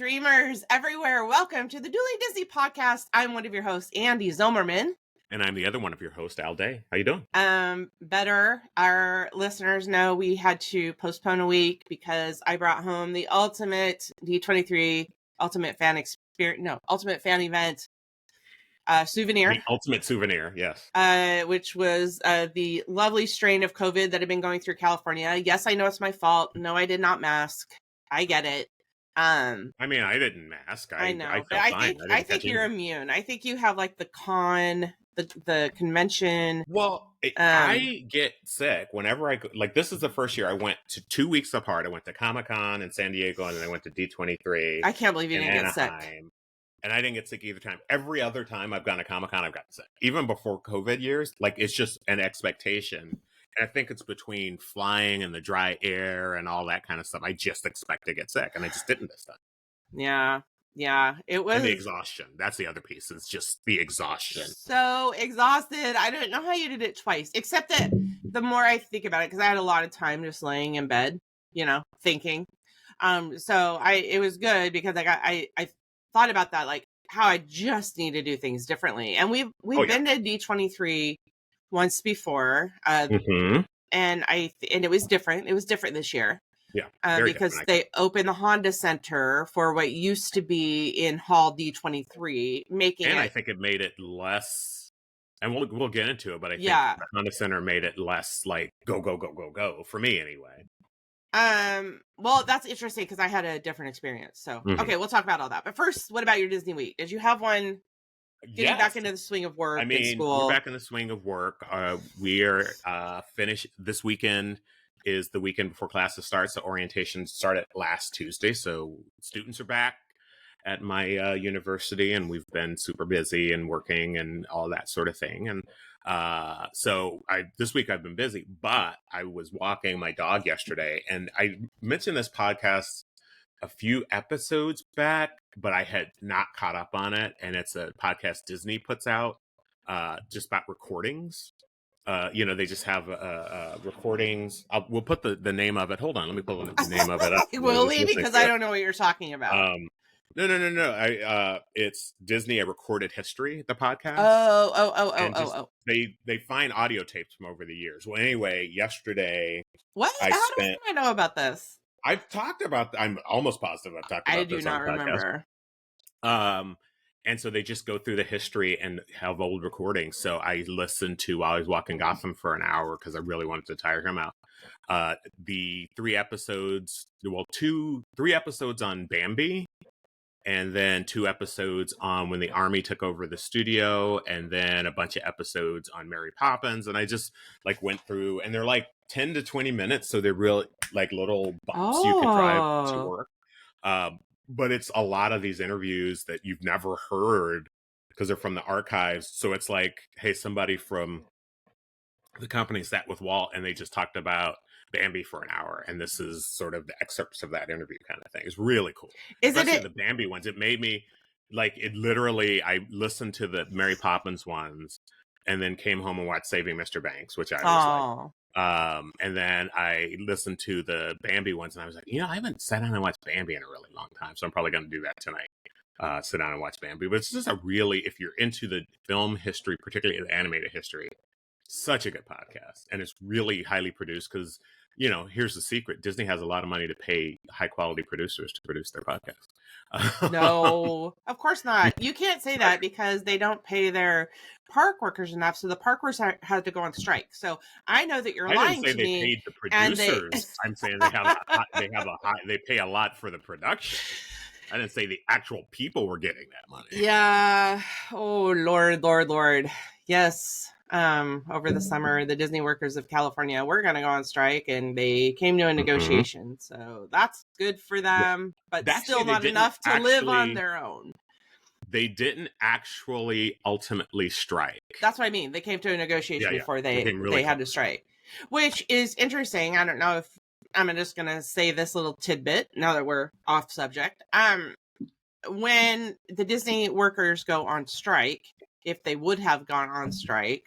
Dreamers everywhere, welcome to the Dueling Disney podcast. I'm one of your hosts, Andee Zomerman. And I'm the other one of your hosts, Aldee. How you doing? Better. Our listeners know we had to postpone a week because I brought home the ultimate D23 Ultimate Fan Ultimate Fan Event souvenir. The ultimate souvenir, yes. Which was the lovely strain of COVID that had been going through California. Yes, I know it's my fault. No, I did not mask. I get it. I mean, I didn't mask. I know, I but I think you're immune. I think you have like the convention. Well, I get sick whenever I go. Like, this is the first year I went to 2 weeks apart. I went to Comic-Con in San Diego, and then I went to D23. I can't believe you didn't get sick. And I didn't get sick either time. Every other time I've gone to Comic-Con, I've gotten sick. Even before COVID years, like, it's just an expectation. And I think it's between flying and the dry air and all that kind of stuff. I just expect to get sick, and I just didn't this time. Yeah, it was. And the exhaustion. That's the other piece. It's just the exhaustion. So exhausted. I don't know how you did it twice, except that the more I think about it, because I had a lot of time just laying in bed, thinking. So it was good because I thought about that, like how I just need to do things differently. And we've been to D23 once before, and it was different. It was different this year. Yeah, because they opened the Honda Center for what used to be in Hall D23, I think it made it less. And we'll get into it, but I think the Honda Center made it less like go for me anyway. Well, that's interesting because I had a different experience. So okay, we'll talk about all that. But first, what about your Disney week? Did you have one? Getting back into the swing of work. We're back in the swing of work. We are finished this weekend. Is the weekend before classes start. So orientation started last Tuesday. So students are back at my university, and we've been super busy and working and all that sort of thing. And so this week I've been busy, but I was walking my dog yesterday, and I mentioned this podcast a few episodes back, but I had not caught up on it. And it's a podcast Disney puts out just about recordings. They just have recordings. We'll put the name of it. Hold on, let me pull the name of it up. Will we? Because I don't know what you're talking about. No. It's Disney: A Recorded History, the podcast. Oh. They find audio tapes from over the years. Well, anyway, yesterday. What? How do I know about this? I've talked about. I'm almost positive I've talked about this. I do not remember. And so they just go through the history and have old recordings. So I listened to while I was walking Gotham for an hour because I really wanted to tire him out. The 3 episodes, 3 episodes on Bambi, and then 2 episodes on when the Army took over the studio, and then a bunch of episodes on Mary Poppins. And I just went through, and they're like 10 to 20 minutes. So they're real little bumps you can drive to work. But it's a lot of these interviews that you've never heard because they're from the archives. So it's like, hey, somebody from the company sat with Walt and they just talked about Bambi for an hour. And this is sort of the excerpts of that interview kind of thing. It's really cool. Especially the Bambi ones. It made me I listened to the Mary Poppins ones and then came home and watched Saving Mr. Banks, which I was like. And then I listened to the Bambi ones and I was like, I haven't sat down and watched Bambi in a really long time. So I'm probably going to do that tonight. Sit down and watch Bambi. But it's just if you're into the film history, particularly the animated history, such a good podcast. And it's really highly produced because, here's the secret. Disney has a lot of money to pay high quality producers to produce their podcast. No, of course not. You can't say that because they don't pay their park workers enough. So the park workers had to go on strike. So I know that you're lying to me. I didn't say they paid the producers. I'm saying they pay a lot for the production. I didn't say the actual people were getting that money. Yeah. Oh, Lord. Yes. Over the summer, the Disney workers of California were going to go on strike, and they came to a negotiation. So that's good for them, but still not enough to live on their own. They didn't actually ultimately strike. That's what I mean. They came to a negotiation before they had to strike, which is interesting. I don't know if I'm just going to say this little tidbit now that we're off subject. When the Disney workers go on strike, if they would have gone on strike,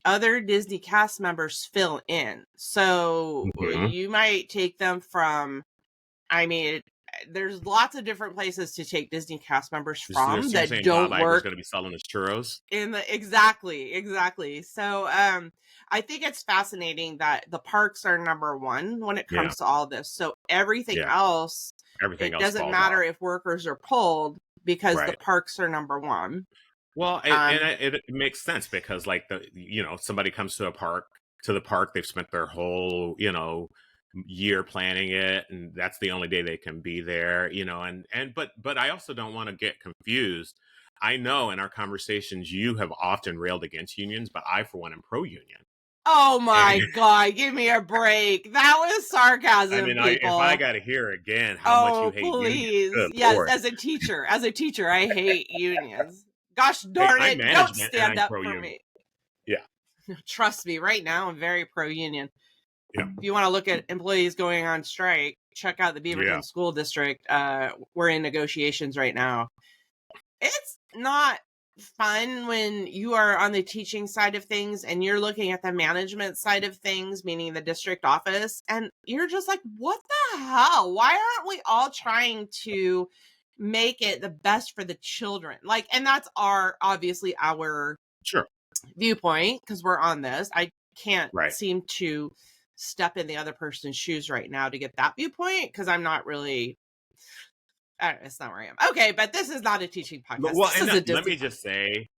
other Disney cast members fill in. So you might take them from, there's lots of different places to take Disney cast members So from you're that saying don't Bob Iger's work going to be selling his churros? exactly. So I think it's fascinating that the parks are number one when it comes to all this. So everything else, it doesn't matter if workers are pulled because the parks are number one. Well, it makes sense because like somebody comes to the park, they've spent their whole, year planning it, and that's the only day they can be there, but I also don't want to get confused. I know in our conversations you have often railed against unions, but I for one am pro union. Oh my God, give me a break. That was sarcasm, I mean, people. if I got to hear again how much you hate unions. Yes, Lord. As a teacher, I hate unions. Gosh darn it, don't stand up for me. Yeah. Trust me, right now I'm very pro-union. Yeah. If you want to look at employees going on strike, check out the Beaverton School District. We're in negotiations right now. It's not fun when you are on the teaching side of things and you're looking at the management side of things, meaning the district office, and you're just like, what the hell? Why aren't we all trying to make it the best for the children? Like, and that's obviously our viewpoint because we're on this. I can't seem to step in the other person's shoes right now to get that viewpoint because I'm not really, it's not where I am. Okay, but this is not a teaching podcast. Well, let me just say,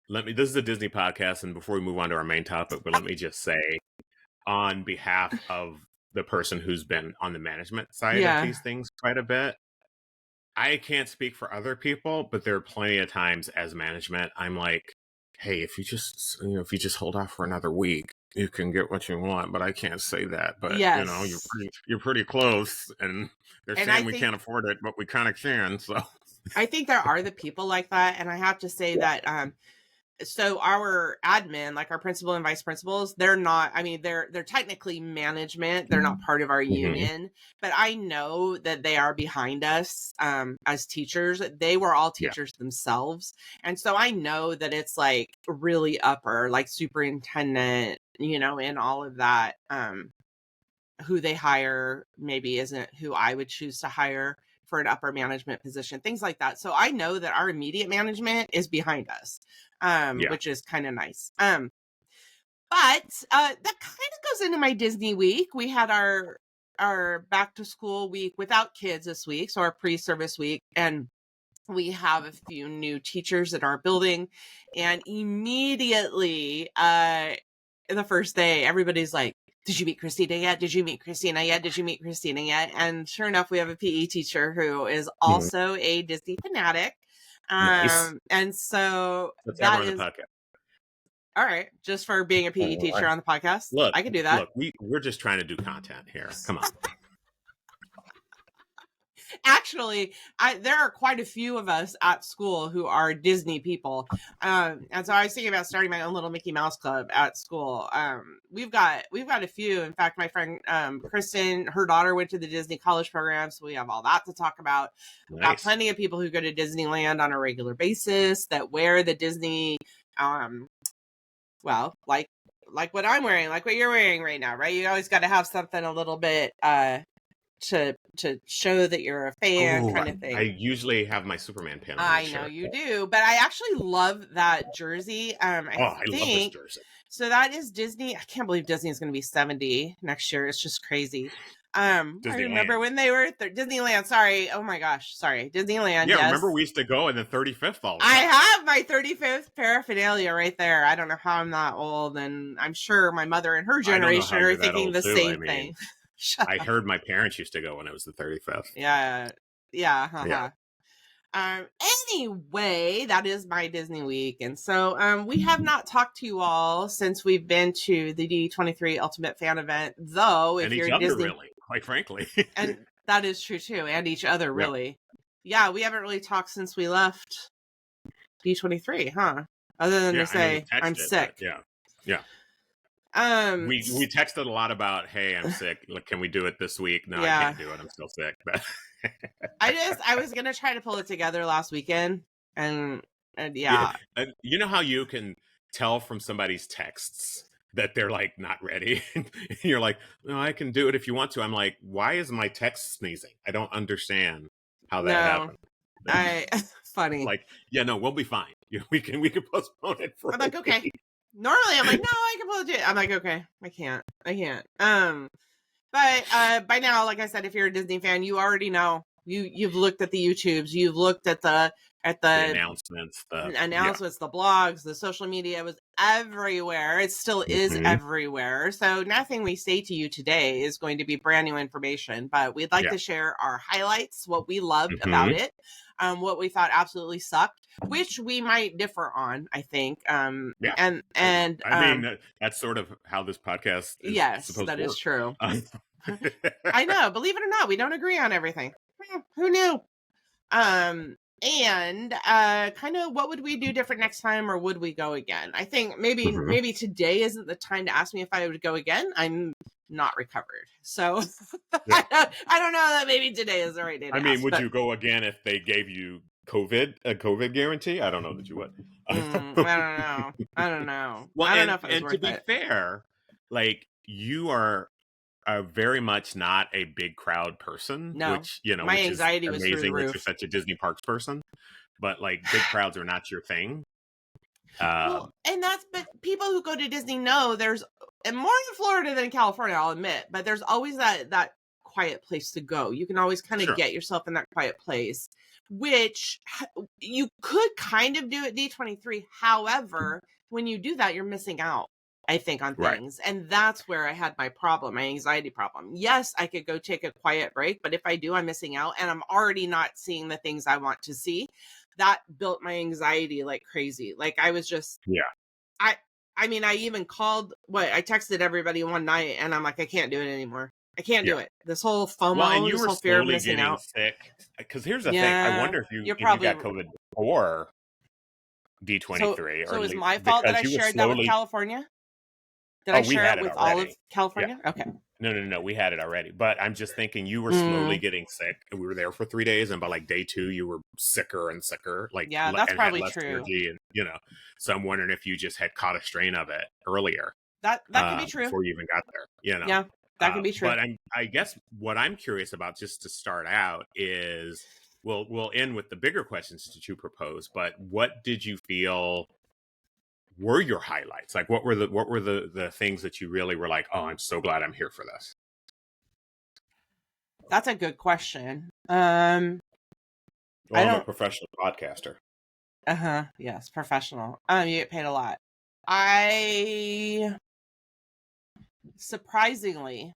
this is a Disney podcast, and before we move on to our main topic, but let me just say, on behalf of the person who's been on the management side of these things quite a bit, I can't speak for other people, but there are plenty of times as management, I'm like, hey, if you just hold off for another week, you can get what you want, but I can't say that. But you're pretty close, and they're saying we can't afford it, but we kind of can. So I think there are the people like that, and I have to say that so our admin, like our principal and vice principals, they're not, I mean, they're technically management. They're not part of our union, but I know that they are behind us as teachers. They were all teachers themselves. And so I know that it's like really upper, like superintendent, and all of that, who they hire maybe isn't who I would choose to hire for an upper management position, things like that. So I know that our immediate management is behind us, which is kind of nice. But that kind of goes into my Disney week. We had our back to school week without kids this week, so our pre-service week, and we have a few new teachers in our building, and immediately the first day, everybody's like, did you meet Christina yet? Did you meet Christina yet? Did you meet Christina yet? And sure enough, we have a PE teacher who is also a Disney fanatic. Nice. And so that is the podcast. All right. Just for being a PE teacher on the podcast. Look, I can do that. Look, we're just trying to do content here. Come on. Actually, there are quite a few of us at school who are Disney people. And so I was thinking about starting my own little Mickey Mouse club at school. We've got a few. In fact, my friend Kristen, her daughter went to the Disney college program, so we have all that to talk about. We've got plenty of people who go to Disneyland on a regular basis that wear the Disney, well, like what I'm wearing, like what you're wearing right now, right? You always got to have something a little bit to show that you're a fan, kind of thing. I usually have my Superman pin on. I know you do, but I actually love that jersey. I love this jersey. So that is Disney. I can't believe Disney is going to be 70 next year. It's just crazy. I remember when they were Disneyland. Sorry. Oh my gosh. Sorry. Disneyland. Yeah. Yes. Remember we used to go in the 35th all the time. I have my 35th paraphernalia right there. I don't know how I'm that old, and I'm sure my mother and her generation are thinking the same thing. I heard my parents used to go when it was the 35th. Yeah. Anyway, that is my Disney week. And so we have not talked to you all since we've been to the D23 Ultimate Fan Event, though. If you're Disney, really, quite frankly. And that is true, too. And each other, really. Yeah, we haven't really talked since we left D23, huh? Other than to say, I'm sick. Yeah. We texted a lot about, hey, I'm sick. Look, can we do it this week? No, I can't do it. I'm still sick. But I was gonna try to pull it together last weekend, and And you know how you can tell from somebody's texts that they're like not ready. And you're like, no, I can do it if you want to. I'm like, why is my text sneezing? I don't understand how that No, happened. funny. Like, yeah, no, we'll be fine. We can postpone it for I'm like, okay. Normally I'm like, no, I can pull it. I'm like, okay, I can't. But by now, like I said, if you're a Disney fan, you already know. You've looked at the YouTubes, you've looked at the announcements, the blogs, the social media was everywhere. It still is everywhere. So nothing we say to you today is going to be brand new information, but we'd like to share our highlights, what we loved about it, what we thought absolutely sucked, which we might differ on, I think. And I mean, that's sort of how this podcast is supposed to work. Is true. I know, believe it or not, we don't agree on everything. Who knew? And kind of what would we do different next time, or would we go again? I think maybe today isn't the time to ask me if I would go again. I'm not recovered, so I don't know that maybe today is the right day to ask, would you go again if they gave you a COVID guarantee? I don't know that you would. I don't know. Well, I don't know if it was worth to be fair, like, you are very much not a big crowd person, which, my anxiety was amazing through the roof. That you're such a Disney parks person, but like big crowds are not your thing. But people who go to Disney know there's more in Florida than in California, I'll admit, but there's always that quiet place to go. You can always kind of get yourself in that quiet place, which you could kind of do at D23. However, when you do that, you're missing out, I think, on things. And that's where I had my anxiety problem. Yes, I could go take a quiet break, but if I do, I'm missing out, and I'm already not seeing the things I want to see. That built my anxiety like crazy. Like, I was just, I mean, I even I texted everybody one night, and I'm like, I can't do it anymore. I can't do it. This whole FOMO, and you were whole fear of slowly missing getting out. sick. Because here's the thing. I wonder if you got COVID before D23. So it was my fault that I shared that with California? Did I share it with all of California? Yeah. Okay. No. We had it already. But I'm just thinking you were slowly getting sick. And we were there for 3 days. And by like day 2, you were sicker and sicker. Like, that's probably had less true. Energy and, so I'm wondering if you just had caught a strain of it earlier. That could be true. Before you even got there. Yeah, that could be true. But I guess what I'm curious about, just to start out, is we'll end with the bigger questions that you propose. But what did you feel were your highlights? Like, what were the things that you really were like, oh, I'm so glad I'm here for this? That's a good question. I'm a professional podcaster. Yes, professional. You get paid a lot. I surprisingly,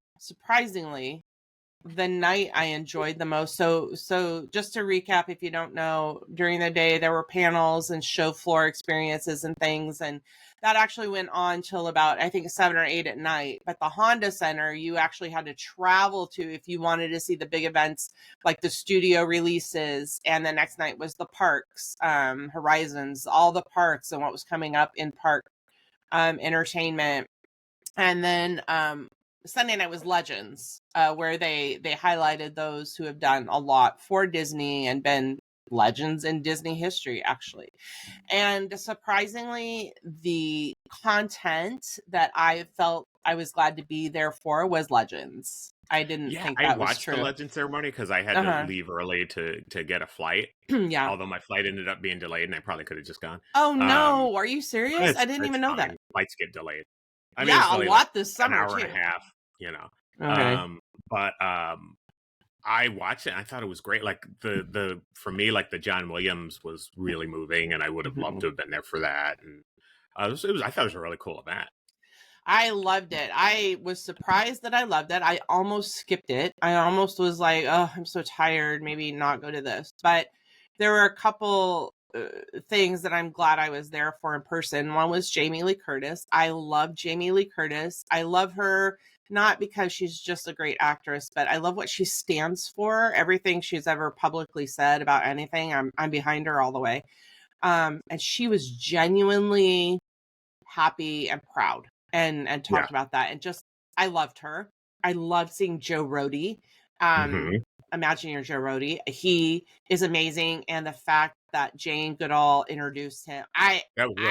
the night I enjoyed the most. So just to recap, if you don't know, during the day there were panels and show floor experiences and things, and that actually went on till about, I think, 7 or 8 at night. But the Honda Center, you actually had to travel to if you wanted to see the big events, like the studio releases. And the next night was the parks, Horizons, all the parks and what was coming up in park entertainment. And then Sunday night was Legends, where they highlighted those who have done a lot for Disney and been legends in Disney history, actually. And surprisingly, the content that I felt I was glad to be there for was Legends. I didn't think that was true. I watched the Legends ceremony because I had to leave early to get a flight. Yeah. Although my flight ended up being delayed, and I probably could have just gone. Oh no! Are you serious? I didn't even know that. Flights get delayed. I mean, a lot this summer, an hour and a half. Okay. But I watched it and I thought it was great. Like for me, like the John Williams was really moving, and I would have loved to have been there for that. And I thought it was a really cool event. I loved it. I was surprised that I loved it. I almost skipped it. I almost was like, oh, I'm so tired. Maybe not go to this. But there were a couple things that I'm glad I was there for in person. One was Jamie Lee Curtis. I love Jamie Lee Curtis. I love her not because she's just a great actress, but I love what she stands for. Everything she's ever publicly said about anything, I'm behind her all the way. And she was genuinely happy and proud and talked about that. And just, I loved her. I loved seeing Joe Rohde. Imagineer Joe Rody. He is amazing, and the fact that Jane Goodall introduced him, I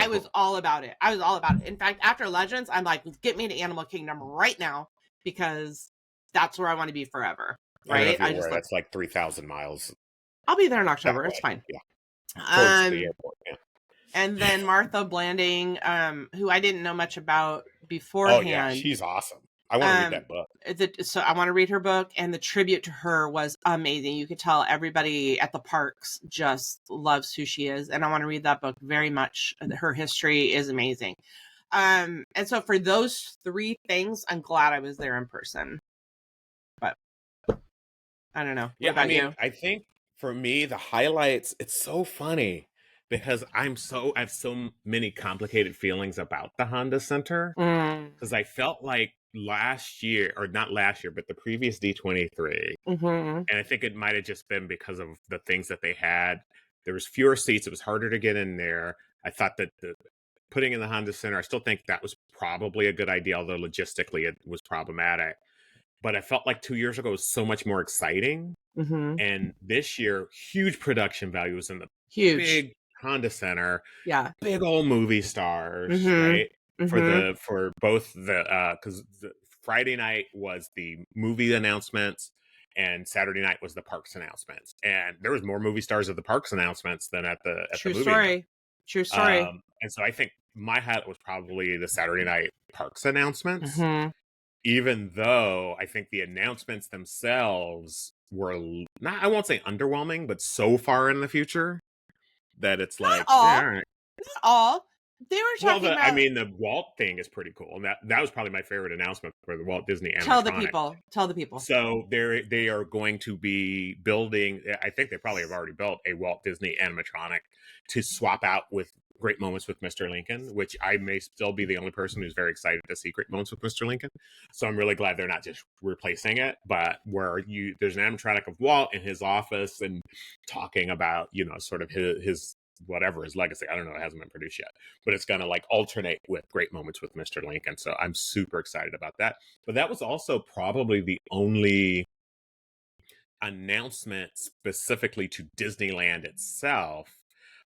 was all about it. I was all about it. In fact, after Legends, I'm like, get me to Animal Kingdom right now, because that's where I want to be forever. Right? That's like 3,000 miles. I'll be there in October. It's fine. Yeah. Towards the airport. Yeah. And then Martha Blanding, who I didn't know much about beforehand. Oh yeah, she's awesome. I want to read that book. So I want to read her book, and the tribute to her was amazing. You could tell everybody at the parks just loves who she is, and I want to read that book very much. Her history is amazing. And so for those three things, I'm glad I was there in person. But I don't know. Yeah, I mean, you? I think for me, the highlights, it's so funny because I have so many complicated feelings about the Honda Center, because I felt like last year, or not last year, but the previous D23, and I think it might have just been because of the things that they had. There was fewer seats. It was harder to get in there. I thought that putting in the Honda Center, I still think that was probably a good idea, although logistically it was problematic. But I felt like 2 years ago was so much more exciting. And this year, huge production values in the big Honda Center. Yeah. Big old movie stars, right? For both because Friday night was the movie announcements and Saturday night was the parks announcements. And there was more movie stars at the parks announcements than at the movie. True story. And so I think my highlight was probably the Saturday night parks announcements. Even though I think the announcements themselves were not, I won't say underwhelming, but so far in the future that it's like, not all. They were talking about. I mean, the Walt thing is pretty cool, and that was probably my favorite announcement for the Walt Disney animatronic. Tell the people. So they are going to be building. I think they probably have already built a Walt Disney animatronic to swap out with Great Moments with Mr. Lincoln, which I may still be the only person who's very excited to see Great Moments with Mr. Lincoln. So I'm really glad they're not just replacing it, but where there's an animatronic of Walt in his office and talking about, sort of his whatever his legacy. I don't know. It hasn't been produced yet, but it's going to like alternate with Great Moments with Mr. Lincoln. So I'm super excited about that. But that was also probably the only announcement specifically to Disneyland itself.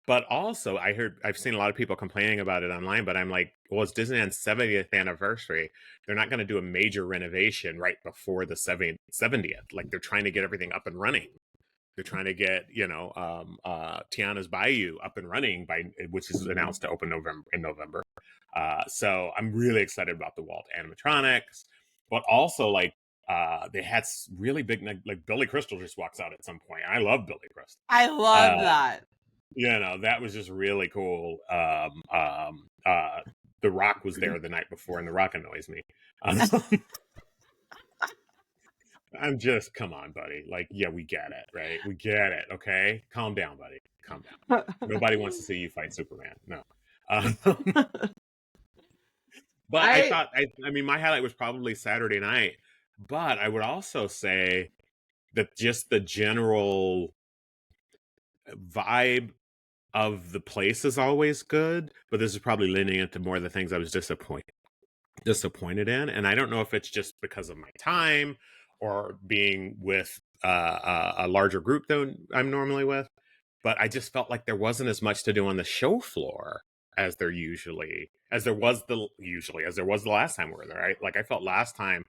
But also, I've seen a lot of people complaining about it online, but I'm like, well, it's Disneyland's 70th anniversary. They're not going to do a major renovation right before the 70th. Like, they're trying to get everything up and running. They're trying to get, Tiana's Bayou up and running, which is announced to open in November. So I'm really excited about the Walt animatronics, but also they had really big, like Billy Crystal just walks out at some point. I love Billy Crystal. I love that. That was just really cool. The Rock was there the night before, and The Rock annoys me. I'm just, come on, buddy. Like, yeah, we get it, right? We get it, okay? Calm down, buddy. Calm down. Nobody wants to see you fight Superman. No. But I mean, my highlight was probably Saturday night. But I would also say that just the general vibe of the place is always good. But this is probably leaning into more of the things I was disappointed in. And I don't know if it's just because of my time or being with a larger group than I'm normally with, but I just felt like there wasn't as much to do on the show floor as there was the last time we were there. Right? Like, I felt last time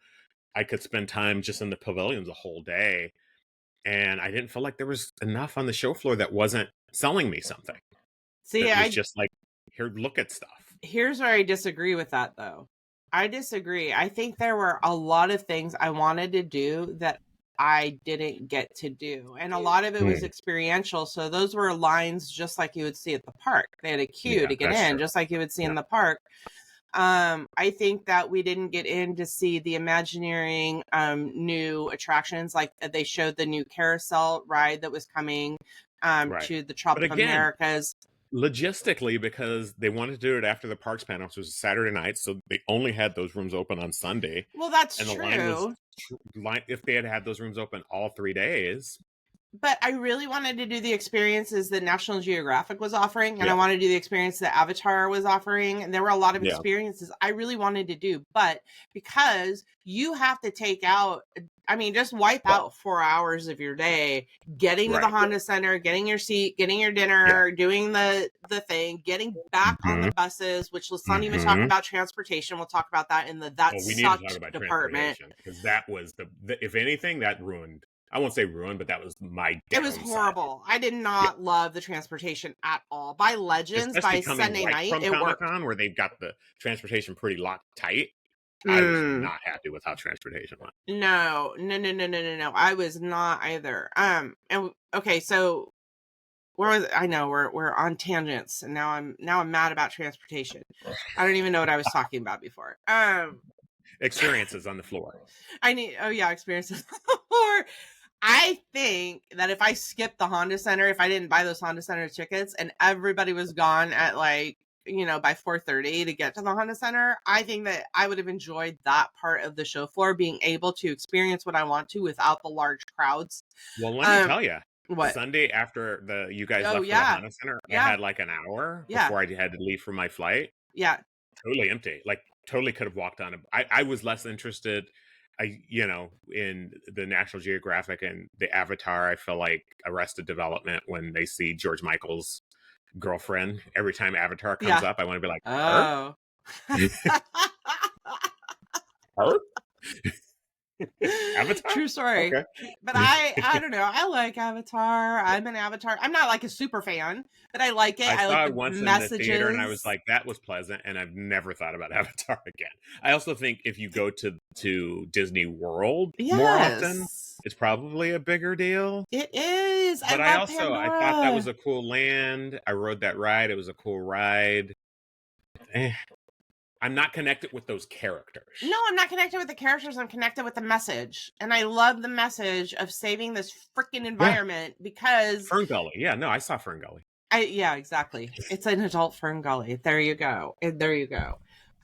I could spend time just in the pavilions a whole day, and I didn't feel like there was enough on the show floor that wasn't selling me something. See, I just like, here, look at stuff. Here's where I disagree with that, though. I disagree. I think there were a lot of things I wanted to do that I didn't get to do. And a lot of it was experiential. So those were lines just like you would see at the park. They had a queue to get in, just like you would see in the park. I think that we didn't get in to see the Imagineering new attractions. Like, they showed the new carousel ride that was coming to the Tropic Americas. Logistically, because they wanted to do it after the parks panel, which was Saturday night, so they only had those rooms open on Sunday. Well, that's true. The line, if they had those rooms open all 3 days, But I really wanted to do the experiences that National Geographic was offering, and Yeah. I wanted to do the experience that Avatar was offering, and there were a lot of Yeah. experiences I really wanted to do. But because you have to take out, I mean, just wipe out 4 hours of your day, getting to the Right. Honda Center, getting your seat, getting your dinner, doing the thing, getting back on the buses, which let's not even talk about transportation. We'll talk about that in the that we need to talk sucked about department. transportation, because that was the if anything, that ruined. I won't say ruined, but that was my downside. It was horrible. I did not love the transportation at all. By Legends, especially by coming Sunday right night, from it worked. Comic-Con, where they've got the transportation pretty locked tight. I was not happy with how transportation went. No. I was not either. And okay, so where was I know we're on tangents, and now I'm mad about transportation. I don't even know what I was talking about before. Experiences on the floor. Experiences on the floor. I think that if I skipped the Honda Center, if I didn't buy those Honda Center tickets and everybody was gone at like, by 4:30 to get to the Honda Center, I think that I would have enjoyed that part of the show floor, being able to experience what I want to without the large crowds. Well, let me tell you, what Sunday after you guys left for the Honda Center, I had like an hour before I had to leave for my flight. Yeah. Totally empty. Like totally could have walked on it. I was less interested, in the National Geographic and the Avatar. I feel like Arrested Development when they see George Michael's girlfriend. Every time Avatar comes up, I want to be like, her? Her? Avatar? True story. Okay. But I don't know. I like Avatar. I'm an Avatar. I'm not like a super fan, but I like it. I saw like it once messages. in the theater, and I was like, that was pleasant, and I've never thought about Avatar again. I also think if you go to Disney World more often, it's probably a bigger deal. It is. But I thought that was a cool land. I rode that ride. It was a cool ride. I'm not connected with those characters. No, I'm not connected with the characters. I'm connected with the message. And I love the message of saving this freaking environment because... Fern Gully. Yeah, no, I saw Fern Gully. Exactly. It's an adult Fern Gully. There you go.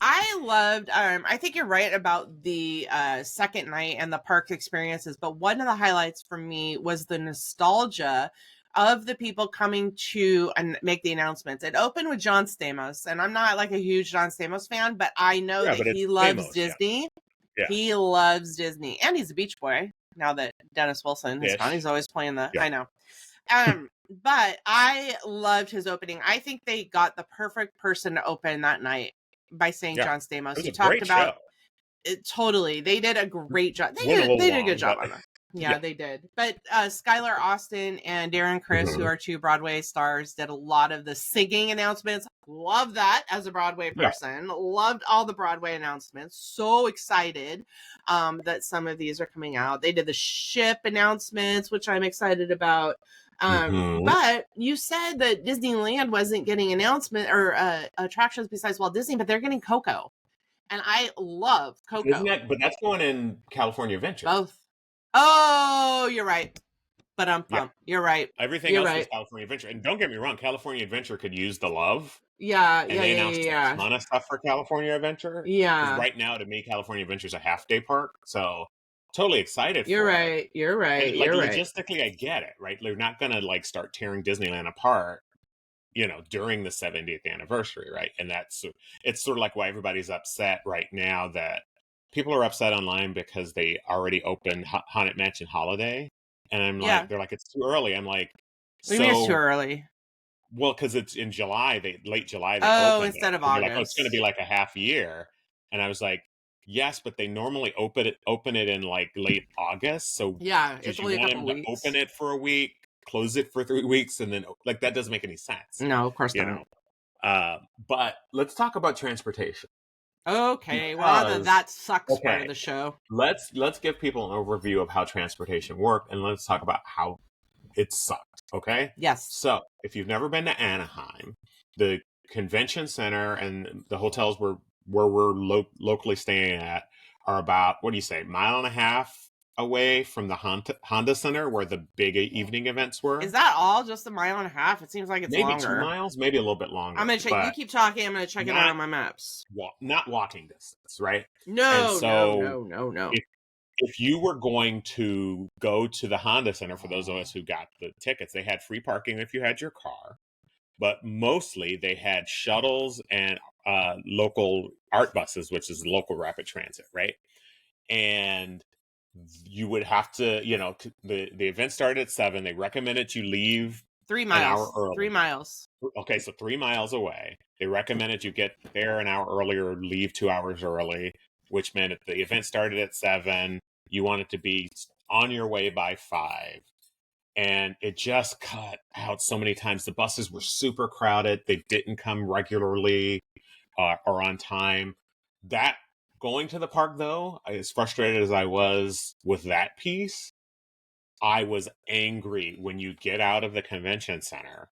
I loved, I think you're right about the second night and the park experiences, but one of the highlights for me was the nostalgia of the people coming to and make the announcements. It opened with John Stamos, and I'm not like a huge John Stamos fan, but I know that he loves Disney. Yeah. He loves Disney, and he's a Beach Boy now that Dennis Wilson is gone. He's always playing the, I know. But I loved his opening. I think they got the perfect person to open that night by saying John Stamos. You talked about it totally. They did a great job. They did a good job on that. Yeah, they did. But Skylar Austin and Darren Criss, who are two Broadway stars, did a lot of the singing announcements. Love that as a Broadway person. Loved all the Broadway announcements. So excited that some of these are coming out. They did the ship announcements, which I'm excited about. But you said that Disneyland wasn't getting announcement or attractions besides Walt Disney, but they're getting Coco. And I love Coco. But that's going in California Adventure. Both. Oh, you're right. But you're right. Everything else is California Adventure. And don't get me wrong, California Adventure could use the love. They announced a ton of stuff for California Adventure. Yeah. Right now, to me, California Adventure is a half-day park. So totally excited You're for right. it. You're right. And, logistically, I get it, right? They're not going to start tearing Disneyland apart, during the 70th anniversary, right? And it's sort of like why everybody's upset right now that people are upset online because they already opened Haunted Mansion Holiday. And I'm like, they're like, it's too early. I'm like, what do you mean it's too early? Well, because it's in July, late July. They opened instead of August. Like, it's going to be like a half year. And I was like, yes, but they normally open it in like late August. So it's only a couple weeks. Open it for a week, close it for 3 weeks, and then that doesn't make any sense. No, of course not. But let's talk about transportation. Okay, well, that sucks part of the show. Let's give people an overview of how transportation worked, and let's talk about how it sucked. Okay. Yes. So if you've never been to Anaheim, the convention center and the hotels where we're locally staying at are about, what do you say, mile and a half away from the Honda Center where the big evening events were. Is that all? Just a mile and a half? It seems like it's maybe longer. 2 miles, maybe a little bit longer. I'm gonna check. You keep talking. I'm gonna check it out on my maps. Not walking distance, right? No. if you were going to go to the Honda Center, for those of us who got the tickets, they had free parking if you had your car, but mostly they had shuttles and local art buses, which is local rapid transit, right? And you would have to, the event started at 7. They recommended you leave 3 an hour miles. early. 3 miles. Okay, so 3 miles away. They recommended you get there an hour earlier, leave 2 hours early, which meant if the event started at 7, you wanted to be on your way by 5. And it just cut out so many times. The buses were super crowded. They didn't come regularly or on time. That going to the park, though, as frustrated as I was with that piece, I was angry when you get out of the convention center.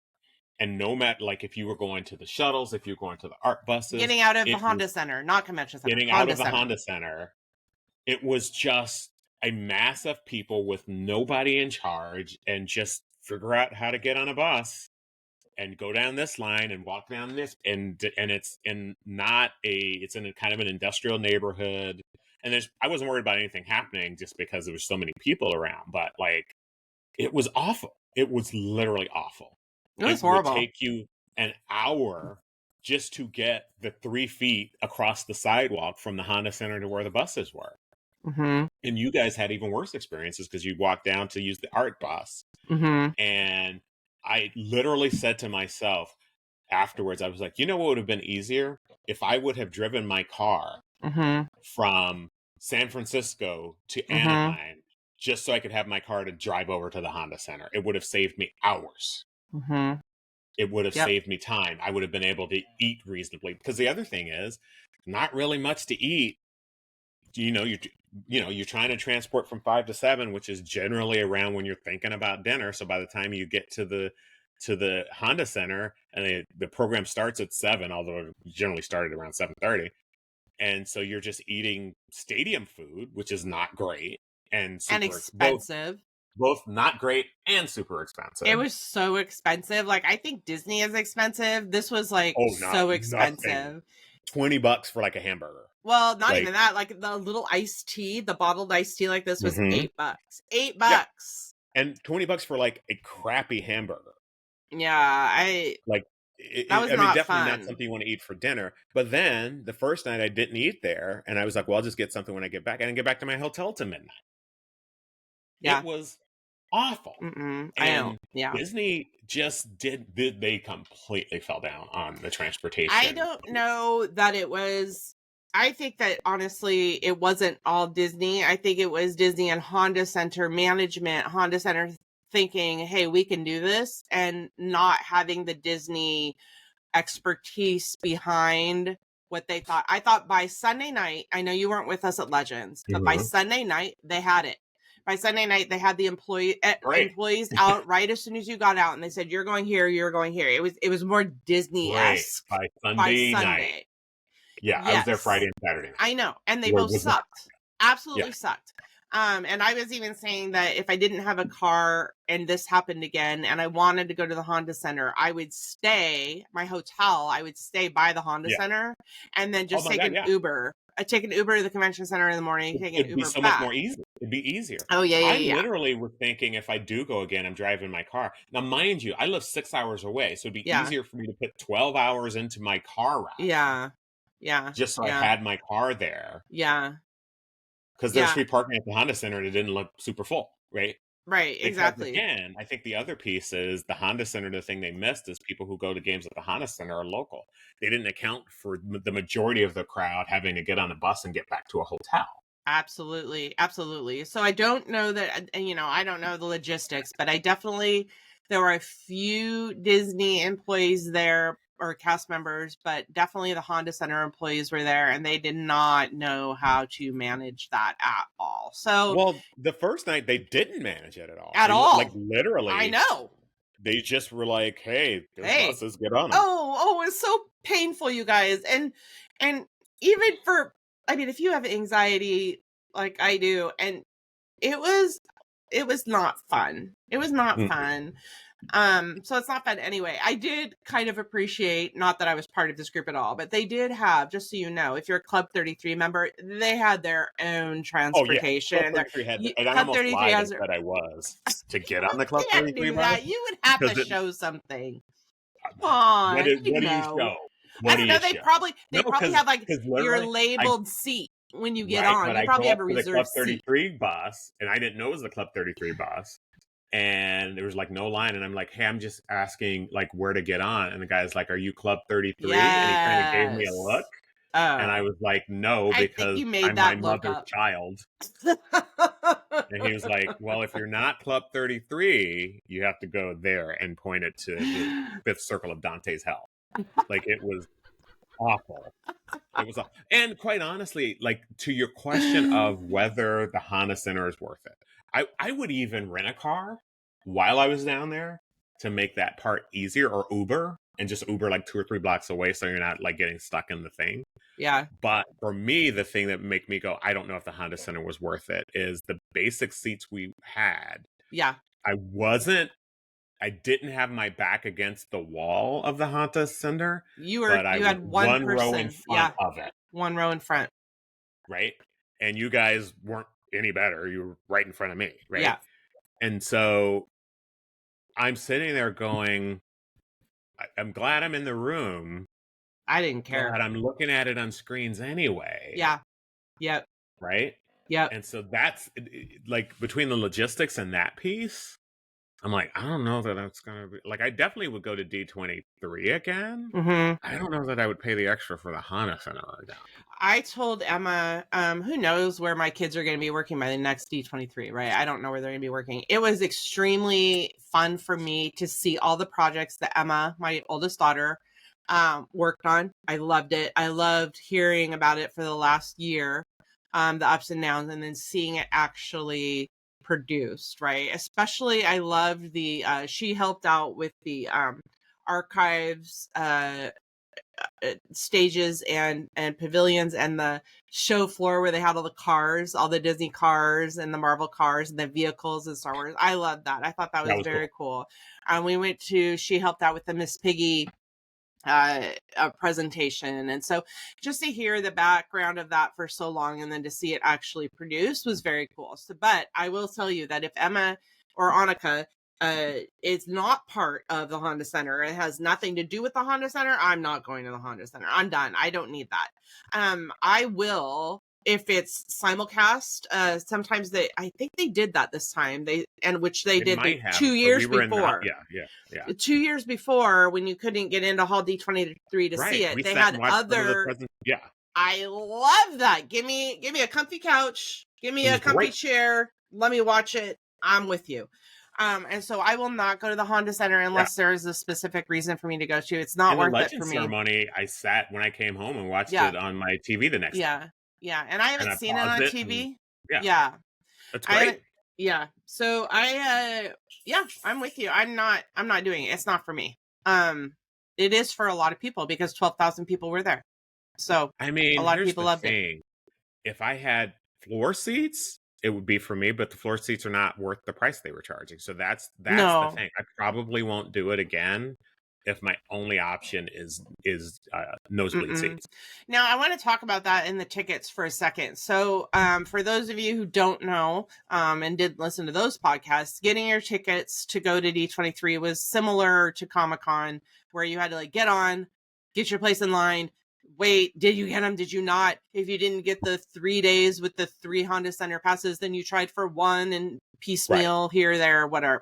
And no matter, like, if you were going to the shuttles, if you were going to the art buses, getting out of the Honda Center, not convention center, getting out of the Honda Center, it was just a mass of people with nobody in charge, and just figure out how to get on a bus and go down this line and walk down this, and it's in it's in a kind of an industrial neighborhood, and I wasn't worried about anything happening just because there was so many people around, but like, it was awful. It was literally awful. It was horrible. Would take you an hour just to get the 3 feet across the sidewalk from the Honda Center to where the buses were. Mm-hmm. And you guys had even worse experiences because you walked down to use the art bus. Mm-hmm. And I literally said to myself afterwards, I was like, what would have been easier? If I would have driven my car from San Francisco to Anaheim, just so I could have my car to drive over to the Honda Center. It would have saved me hours. It would have saved me time. I would have been able to eat reasonably. Because the other thing is, not really much to eat. You're trying to transport from 5 to 7, which is generally around when you're thinking about dinner. So by the time you get to the Honda Center, and the program starts at 7, although it generally started around 7:30. And so you're just eating stadium food, which is not great and expensive. Both not great and super expensive. It was so expensive. Like, I think Disney is expensive. This was so expensive. Nothing. $20 for like a hamburger. Well, not even that. Like, the little iced tea, the bottled iced tea like this was $8. $8. Yeah. And $20 for like a crappy hamburger. Yeah, that was definitely fun. Not something you want to eat for dinner. But then the first night I didn't eat there, and I was like, well, I'll just get something when I get back. I didn't get back to my hotel till midnight. Yeah. It was awful. I know. Yeah. Disney just they completely fell down on the transportation. I don't know that it was. I think that honestly, it wasn't all Disney. I think it was Disney and Honda Center management, Honda Center thinking, hey, we can do this, and not having the Disney expertise behind what they thought. I thought by Sunday night, I know you weren't with us at Legends, but by Sunday night, they had it. By Sunday night, they had the employees out right as soon as you got out, and they said, you're going here, you're going here. It was more Disney-esque by Sunday night. Yeah, yes. I was there Friday and Saturday night. I know, and they both sucked. Absolutely sucked. And I was even saying that if I didn't have a car and this happened again and I wanted to go to the Honda Center, I would stay by the Honda Center and then just take an Uber. I'd take an Uber to the convention center in the morning, take an Uber back. It'd be so much more easy. It'd be easier. Oh, yeah. I literally was thinking, if I do go again, I'm driving my car. Now, mind you, I live 6 hours away, so it'd be easier for me to put 12 hours into my car ride. Yeah. Just so I had my car there. Yeah. Because there's free parking at the Honda Center and it didn't look super full, right? Right, exactly. Because again, I think the other piece is the Honda Center, the thing they missed is people who go to games at the Honda Center are local. They didn't account for the majority of the crowd having to get on a bus and get back to a hotel. Absolutely. So I don't know that, I don't know the logistics, but there were a few Disney employees there, or cast members, but definitely the Honda Center employees were there, and they did not know how to manage that at all. So, well, the first night they didn't manage it at all. Like, literally, I know. They just were like, "Hey, there's buses, get on them." Oh, it's so painful, you guys, and even if you have anxiety like I do, and it was not fun. It was not fun. So it's not fun anyway. I did kind of appreciate, not that I was part of this group at all, but they did have, just so you know, if you're a Club 33 member, they had their own transportation. Oh yeah, Club 33 had, and I Club almost 33 lied has and their, said I was to get on the you Club can't 33 do bus. that. You would have to Because show something. Come on, what do you show? I don't know. They probably have like your labeled seat when you get on. But You I probably go have up a to the reserved Club seat. 33 bus, and I didn't know it was the Club 33 bus. And there was like no line, and I'm like, hey, I'm just asking like where to get on. And the guy's like, are you Club 33? Yes. And he kind of gave me a look. And I was like, no, because I'm my mother's child. And he was like, well, if you're not Club 33, you have to go there, and point it to the fifth circle of Dante's hell. Like, it was awful. It was, and quite honestly, like, to your question of whether the Honda Center is worth it, I would even rent a car while I was down there to make that part easier, or Uber, and just Uber like 2 or 3 blocks away, so you're not like getting stuck in the thing. Yeah. But for me, the thing that make me go, I don't know if the Honda Center was worth it, is the basic seats we had. Yeah. I didn't have my back against the wall of the Honda Center. You had one row in front of it. One row in front. Right. And you guys weren't any better. You were right in front of me. Right. Yeah. And so I'm sitting there going, I'm glad I'm in the room. I didn't care. But I'm looking at it on screens anyway. Yeah. Yep. Right. Yep. And so that's like, between the logistics and that piece, I'm like, I don't know that that's gonna be like. I definitely would go to D23 again. Mm-hmm. I don't know that I would pay the extra for the Honda Center again. I told Emma, who knows where my kids are going to be working by the next D23, right? I don't know where they're going to be working. It was extremely fun for me to see all the projects that Emma, my oldest daughter, worked on. I loved it. I loved hearing about it for the last year, the ups and downs, and then seeing it actually produced, right? Especially I loved the she helped out with the archives stages and pavilions, and the show floor where they had all the cars, all the Disney cars and the Marvel cars and the vehicles and Star Wars. I loved that. I thought that was very cool. She helped out with the Miss Piggy presentation, and so just to hear the background of that for so long and then to see it actually produced was very cool. So, but I will tell you that if Emma or Annika is not part of the Honda Center, it has nothing to do with the Honda Center, I'm not going to the Honda Center. I'm done. I don't need that. I will if it's simulcast. Sometimes I think they did that this time. They did 2 years before. 2 years before, when you couldn't get into Hall D23 to see it, they had other. I love that. Give me a comfy couch. Give me a comfy chair. Let me watch it. I'm with you. And so I will not go to the Honda Center unless there's a specific reason for me to go to. It's not worth it for me. Ceremony, I sat when I came home and watched it on my TV the next day. Yeah, and I haven't seen it on TV. That's great. So I'm with you. I'm not doing it. It's not for me. It is for a lot of people because 12,000 people were there. So I mean, a lot of people loved it. If I had floor seats, it would be for me, but the floor seats are not worth the price they were charging. So that's the thing. I probably won't do it again if my only option is nosebleed seats. Now, I want to talk about that in the tickets for a second. So for those of you who don't know and didn't listen to those podcasts, getting your tickets to go to D23 was similar to Comic-Con, where you had to like get on, get your place in line, wait, did you get them? Did you not? If you didn't get the 3 days with the 3 Honda Center passes, then you tried for one and piecemeal here, there, whatever.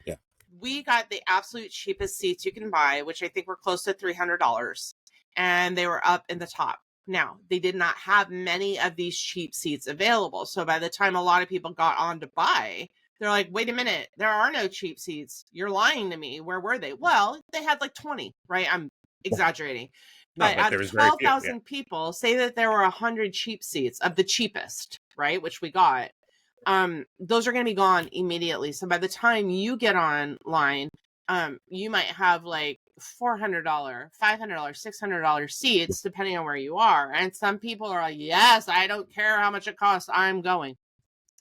Yeah. We got the absolute cheapest seats you can buy, which I think were close to $300. And they were up in the top. Now, they did not have many of these cheap seats available. So by the time a lot of people got on to buy, they're like, wait a minute, there are no cheap seats. You're lying to me. Where were they? Well, they had like 20, right? I'm exaggerating. But out of 12,000 people, say that there were 100 cheap seats of the cheapest, right? Which we got. Those are going to be gone immediately. So by the time you get online, you might have like $400, $500, $600 seats, depending on where you are. And some people are like, yes, I don't care how much it costs. I'm going.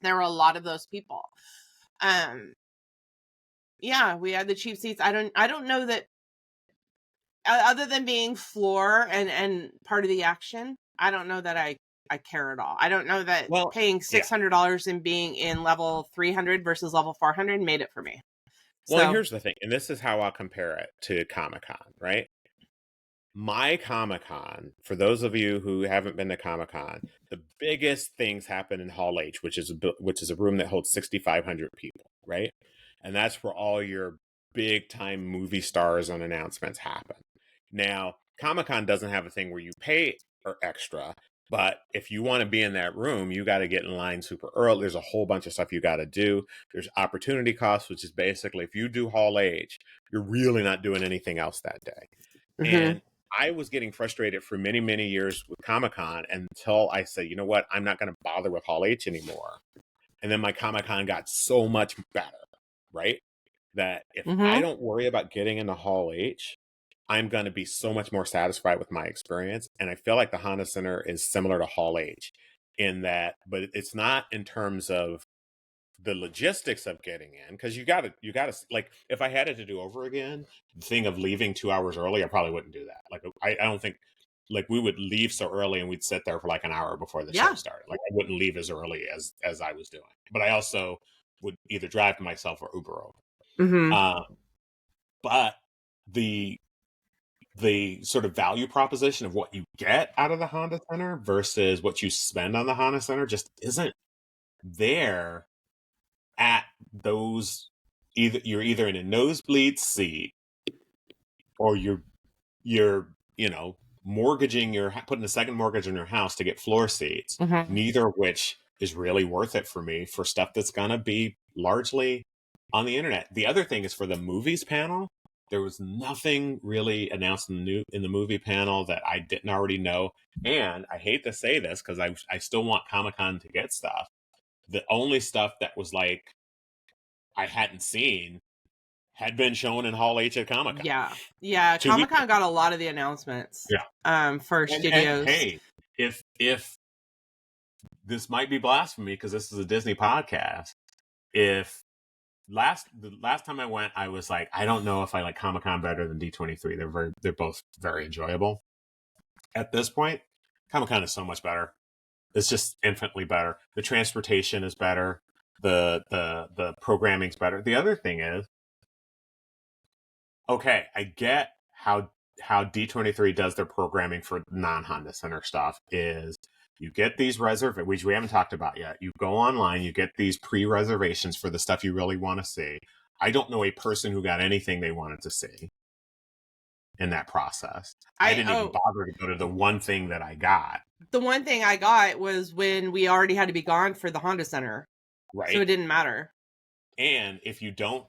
There were a lot of those people. Yeah, we had the cheap seats. I don't know that other than being floor and part of the action, I don't know that I care at all. I don't know that paying $600 and being in level 300 versus level 400 made it for me. Well, here's the thing, and this is how I'll compare it to Comic-Con, right? My Comic-Con, for those of you who haven't been to Comic-Con, the biggest things happen in Hall H, which is a room that holds 6,500 people, right? And that's where all your big time movie stars and announcements happen. Now, Comic-Con doesn't have a thing where you pay or extra, but if you want to be in that room, you got to get in line super early. There's a whole bunch of stuff you got to do. There's opportunity costs, which is basically if you do Hall H, you're really not doing anything else that day. Mm-hmm. And I was getting frustrated for many, many years with Comic-Con until I said, you know what, I'm not going to bother with Hall H anymore. And then my Comic-Con got so much better, right? That if I don't worry about getting into Hall H, I'm going to be so much more satisfied with my experience. And I feel like the Honda Center is similar to Hall H in that, but it's not in terms of the logistics of getting in, because you gotta like, if I had it to do over again, the thing of leaving 2 hours early, I probably wouldn't do that. Like I don't think, like, we would leave so early and we'd sit there for like an hour before the show started. Like I wouldn't leave as early as I was doing, but I also would either drive myself or Uber over. But the sort of value proposition of what you get out of the Honda Center versus what you spend on the Honda Center just isn't there at those. You're either in a nosebleed seat or you're putting a second mortgage on your house to get floor seats, neither of which is really worth it for me for stuff that's gonna be largely on the internet. The other thing is, for the movies panel, there was nothing really announced in the movie panel that I didn't already know. And I hate to say this because I still want Comic-Con to get stuff. The only stuff that was like I hadn't seen had been shown in Hall H at Comic-Con. Yeah. Comic-Con got a lot of the announcements. For studios. And hey, if this might be blasphemy because this is a Disney podcast, if the last time I went, I was like, I don't know if I like Comic-Con better than D23. They're both very enjoyable. At this point, Comic-Con is so much better. It's just infinitely better. The transportation is better. The programming's better. The other thing is, okay, I get how D23 does their programming for non-Honda Center stuff is you get these reservations, which we haven't talked about yet. You go online, you get these pre-reservations for the stuff you really want to see. I don't know a person who got anything they wanted to see in that process. I didn't even bother to go to the one thing that I got. The one thing I got was when we already had to be gone for the Honda Center. Right. So it didn't matter. And if you don't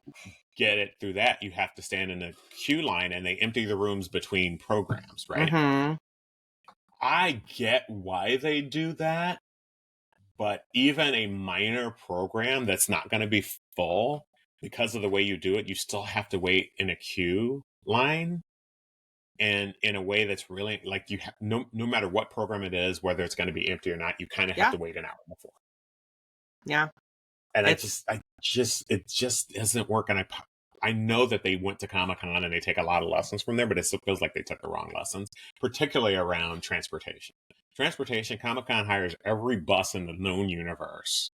get it through that, you have to stand in a queue line and they empty the rooms between programs, right? I get why they do that, but even a minor program that's not going to be full, because of the way you do it, you still have to wait in a queue line, and in a way that's really like no matter what program it is, whether it's going to be empty or not, you kind of have to wait an hour before. Yeah. And it just isn't working. I know that they went to Comic-Con and they take a lot of lessons from there, but it still feels like they took the wrong lessons, particularly around transportation. Comic-Con hires every bus in the known universe,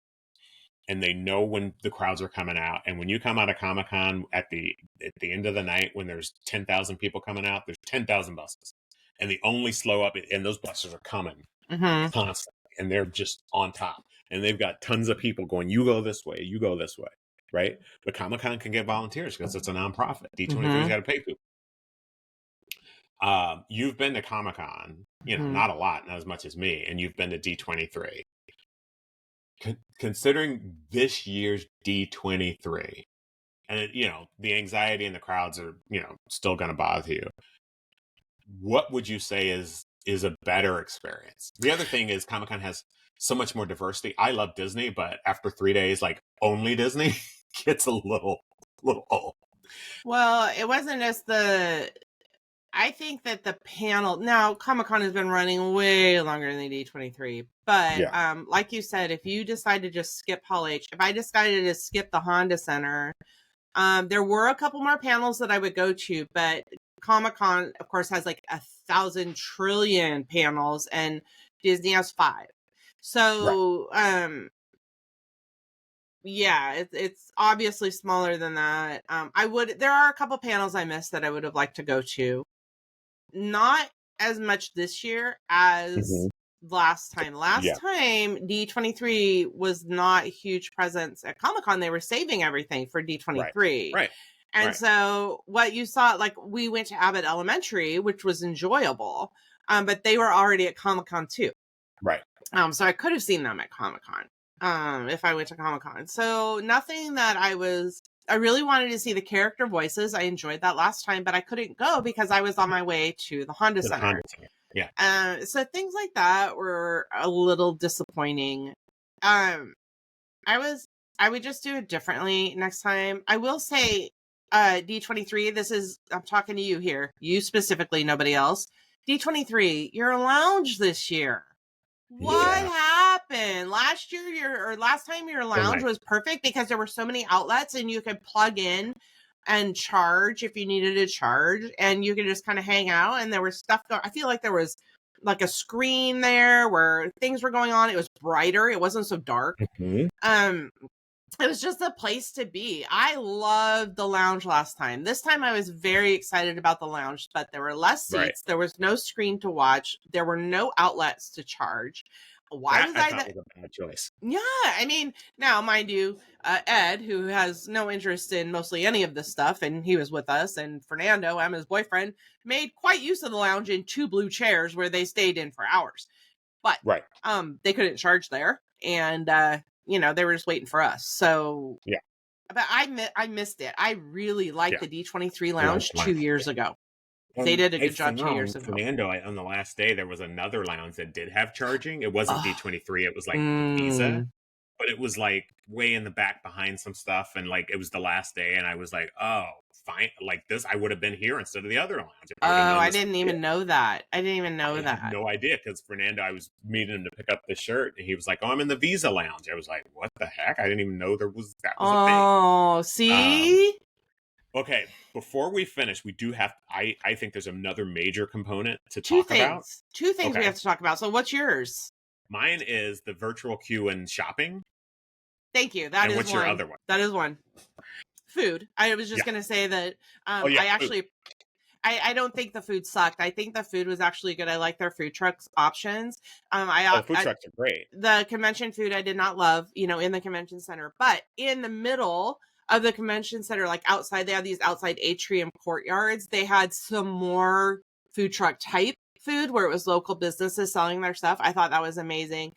and they know when the crowds are coming out. And when you come out of Comic-Con at the end of the night, when there's 10,000 people coming out, there's 10,000 buses, and they only slow up, and those buses are coming constantly, and they're just on top. And they've got tons of people going, you go this way, right? But Comic-Con can get volunteers because it's a nonprofit. D23's got to pay people. You've been to Comic-Con, not a lot, not as much as me, and you've been to D23. Considering this year's D23, and the anxiety in the crowds are still going to bother you, what would you say is a better experience? The other thing is Comic-Con has so much more diversity. I love Disney, but after 3 days, like only Disney gets a little old. Well, it wasn't just I think that the panel, now Comic-Con has been running way longer than the D23, but like you said, if you decide to just skip Hall H, if I decided to skip the Honda Center, There were a couple more panels that I would go to, but Comic-Con, of course, has like 1,000 trillion panels, and Disney has 5. So, yeah, it's obviously smaller than that. There are a couple panels I missed that I would have liked to go to. Not as much this year as last time. Last time, D23 was not a huge presence at Comic-Con. They were saving everything for D23. Right. And so what you saw, like, we went to Abbott Elementary, which was enjoyable, but they were already at Comic-Con too. Right. So I could have seen them at Comic-Con if I went to Comic-Con. So nothing that I really wanted to see the character voices. I enjoyed that last time, but I couldn't go because I was on my way to the Honda Center. Yeah. So things like that were a little disappointing. I would just do it differently next time. I will say, D23, I'm talking to you here. You specifically, nobody else. D23, your lounge this year. What happened? Last time your lounge was perfect because there were so many outlets and you could plug in and charge if you needed to charge, and you could just kind of hang out, and there was stuff going. I feel like there was like a screen there where things were going on. It was brighter. It wasn't so dark. It was just a place to be. I loved the lounge last time. This time I was very excited about the lounge, but there were less seats. Right. There was no screen to watch. There were no outlets to charge. Why was I that? Was a bad choice. Yeah, I mean, now mind you, Ed, who has no interest in mostly any of this stuff, and he was with us, and Fernando, Emma's boyfriend, made quite use of the lounge in 2 blue chairs where they stayed in for hours. But they couldn't charge there, and they were just waiting for us. So yeah, but I missed it. I really liked the D23 lounge 2 years ago. They did a good job 2 years ago. Fernando, on the last day, there was another lounge that did have charging. It wasn't D23. It was like the Visa, but it was like way in the back behind some stuff. And like, it was the last day. And I was like, oh, fine. Like this, I would have been here instead of the other lounge. I didn't even know that. I had no idea, because Fernando, I was meeting him to pick up the shirt, and he was like, oh, I'm in the Visa lounge. I was like, what the heck? I didn't even know that was a thing. Oh, see? Okay, before we finish, we do have, I think there's another major component to talk about. Two things we have to talk about. So what's yours? Mine is the virtual queue and shopping. Thank you. That is what's your other one? That is one. Food. I was just going to say that I don't think the food sucked. I think the food was actually good. I like their food trucks options. Food trucks are great. The convention food I did not love, in the convention center, but in the middle of the convention center, like outside, they have these outside atrium courtyards. They had some more food truck type food where it was local businesses selling their stuff. I thought that was amazing.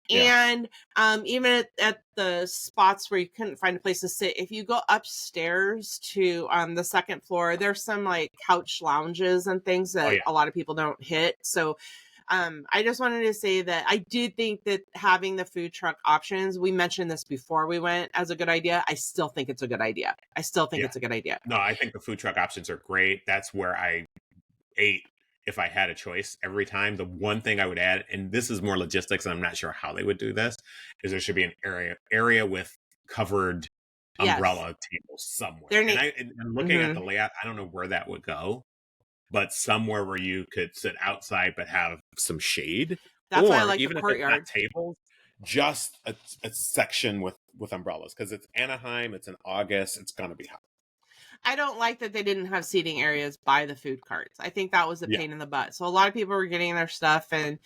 Yeah. And even at the spots where you couldn't find a place to sit, if you go upstairs to the second floor, there's some like couch lounges and things that a lot of people don't hit. So I just wanted to say that I did think that having the food truck options, we mentioned this before we went, as a good idea. I still think it's a good idea. It's a good idea. No, I think the food truck options are great. That's where I ate if I had a choice every time. The one thing I would add, and this is more logistics, and I'm not sure how they would do this, is there should be an area with covered umbrella tables somewhere. And looking at the layout, I don't know where that would go, but somewhere where you could sit outside but have some shade. That's why I like the courtyard. If it's not tables, just a section with umbrellas, because it's Anaheim, it's in August, it's going to be hot. I don't like that they didn't have seating areas by the food carts. I think that was a pain in the butt. So a lot of people were getting their stuff and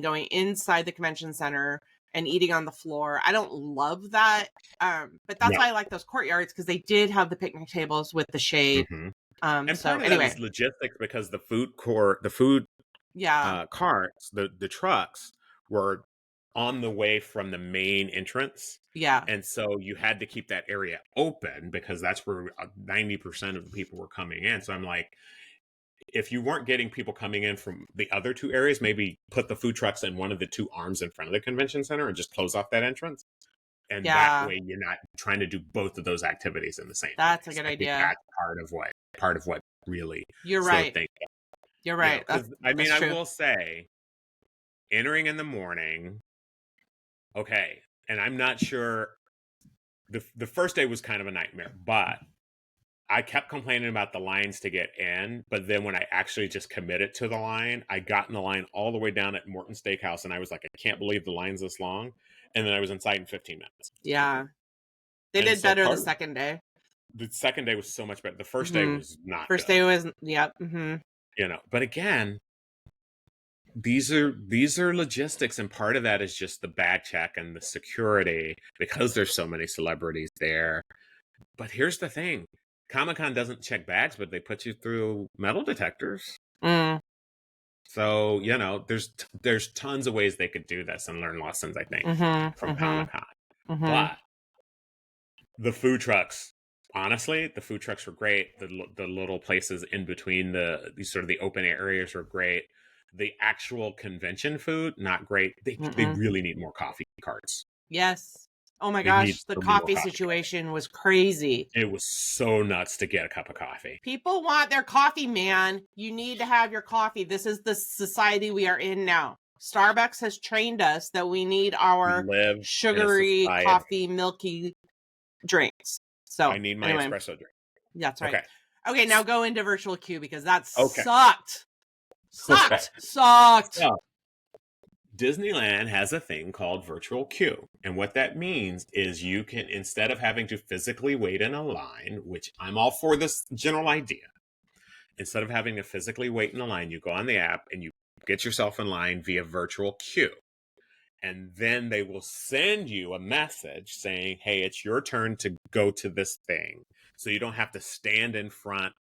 going inside the convention center and eating on the floor. I don't love that. But that's why I like those courtyards, because they did have the picnic tables with the shade. Mm-hmm. And part of that is logistics, because the food carts, the trucks were on the way from the main entrance. Yeah. And so you had to keep that area open, because that's where 90% of the people were coming in. So I'm like, if you weren't getting people coming in from the other two areas, maybe put the food trucks in one of the two arms in front of the convention center and just close off that entrance. And that way you're not trying to do both of those activities in the same That's place. A good idea. That's part of what really. You're right. You're right. I will say, entering in the morning. Okay. And I'm not sure, the first day was kind of a nightmare, but I kept complaining about the lines to get in, but then when I actually just committed to the line, I got in the line all the way down at Morton Steakhouse, and I was like, I can't believe the line's this long. And then I was inside in 15 minutes. Yeah. They did better the second day. The second day was so much better. The first day was not First good. day was, yep. Mm-hmm. You know, but again, these are logistics, and part of that is just the bag check and the security because there's so many celebrities there. But here's the thing. Comic-Con doesn't check bags, but they put you through metal detectors. So, you know, there's tons of ways they could do this and learn lessons, I think, from Comic-Con. But the food trucks, honestly, the food trucks were great. The little places in between the sort of the open areas were great. The actual convention food, not great. They really need more coffee carts. Yes. Oh my gosh, the coffee situation was crazy. It was so nuts to get a cup of coffee. People want their coffee, man. You need to have your coffee. This is the society we are in now. Starbucks has trained us that we need our sugary, coffee, milky drinks. So I need my espresso drink. That's right. Okay, now go into virtual queue because that sucked. Sucked. So, Disneyland has a thing called virtual queue. And what that means is you can, instead of having to physically wait in a line, which I'm all for this general idea, instead of having to physically wait in a line, you go on the app and you get yourself in line via virtual queue. And then they will send you a message saying, hey, it's your turn to go to this thing. So you don't have to stand in front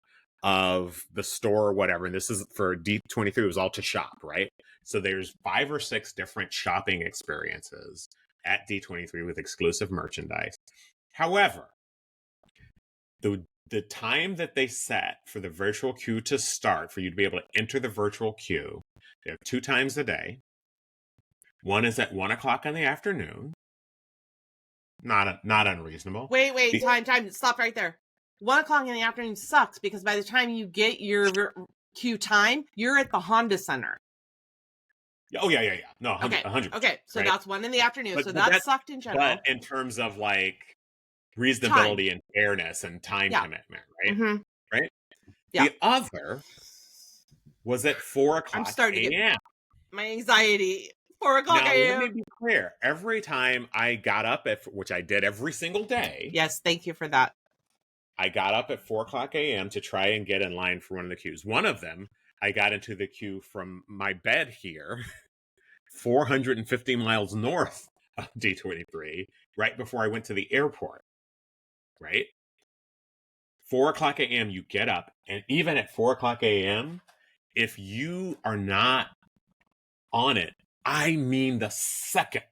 of the store or whatever. And this is for D23, it was all to shop, right? So there's 5 or 6 different shopping experiences at D23 with exclusive merchandise. However, the time that they set for the virtual queue to start, for you to be able to enter the virtual queue, they have 2 times a day. One is at 1 o'clock in the afternoon. Not unreasonable. Wait, time. Stop right there. 1 o'clock in the afternoon sucks because by the time you get your queue time, you're at the Honda Center. Oh, yeah. No, 100. Okay, so right? That's 1 in the afternoon. But that sucked in general. But in terms of like reasonability and fairness and time commitment, right? Right? Yeah. The other was at 4 o'clock I'm starting to get my anxiety. 4 o'clock a.m. Let me be clear. Every time I got up which I did every single day. Yes, thank you for that. I got up at 4 o'clock a.m. to try and get in line for one of the queues. One of them, I got into the queue from my bed here, 450 miles north of D23, right before I went to the airport, right? 4 o'clock a.m., you get up, and even at 4 o'clock a.m., if you are not on it, I mean the second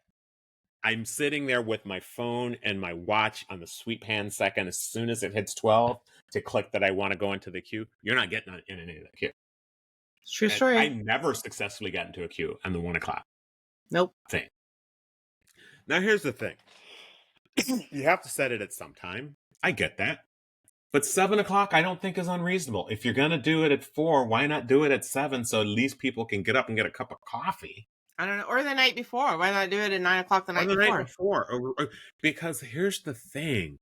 I'm sitting there with my phone and my watch on the sweep hand second, as soon as it hits 12 to click that I want to go into the queue, you're not getting in any of the queue. True story. I never successfully got into a queue on the 1 o'clock thing. Now, here's the thing. You have to set it at some time. I get that. But 7 o'clock, I don't think is unreasonable. If you're going to do it at 4, why not do it at 7 so at least people can get up and get a cup of coffee? I don't know. Or the night before. Why not do it at 9 o'clock the night before? Because here's the thing.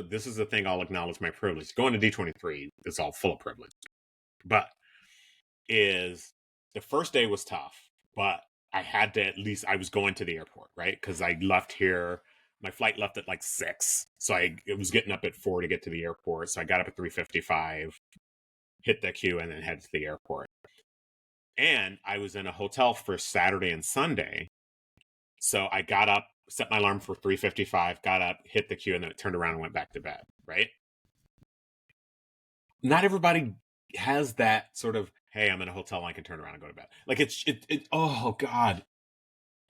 This is the thing, I'll acknowledge my privilege. Going to D23 is all full of privilege. But the first day was tough, but I had to I was going to the airport, right? Because I left here. My flight left at like 6. So it was getting up at 4 to get to the airport. So I got up at 3:55, hit the queue, and then head to the airport. And I was in a hotel for Saturday and Sunday. So I got up, set my alarm for 3:55, got up, hit the queue, and then it turned around and went back to bed, right? Not everybody has that sort of, hey, I'm in a hotel and I can turn around and go to bed. Like oh God.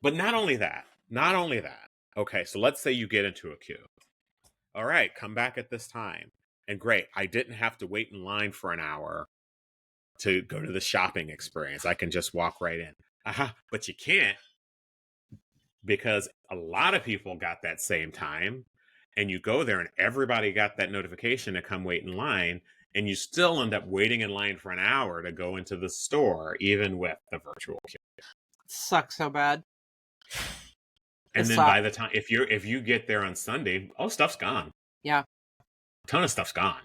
But not only that. Okay, so let's say you get into a queue. All right, come back at this time. And great, I didn't have to wait in line for an hour to go to the shopping experience. I can just walk right in. But you can't, because a lot of people got that same time, and you go there and everybody got that notification to come wait in line, and you still end up waiting in line for an hour to go into the store, even with the virtual queue. Sucks so bad. And then by the time, if you get there on Sunday, stuff's gone. Yeah. A ton of stuff's gone.